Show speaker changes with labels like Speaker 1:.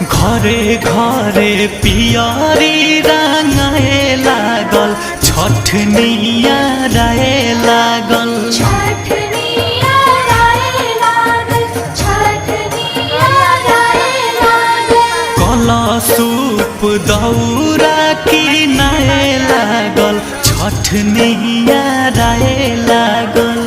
Speaker 1: घरे घरे पियरी रंगाए लागल छठनिया राय लागल कलशूप दौरा किनाए लागल छठनिया राय लागल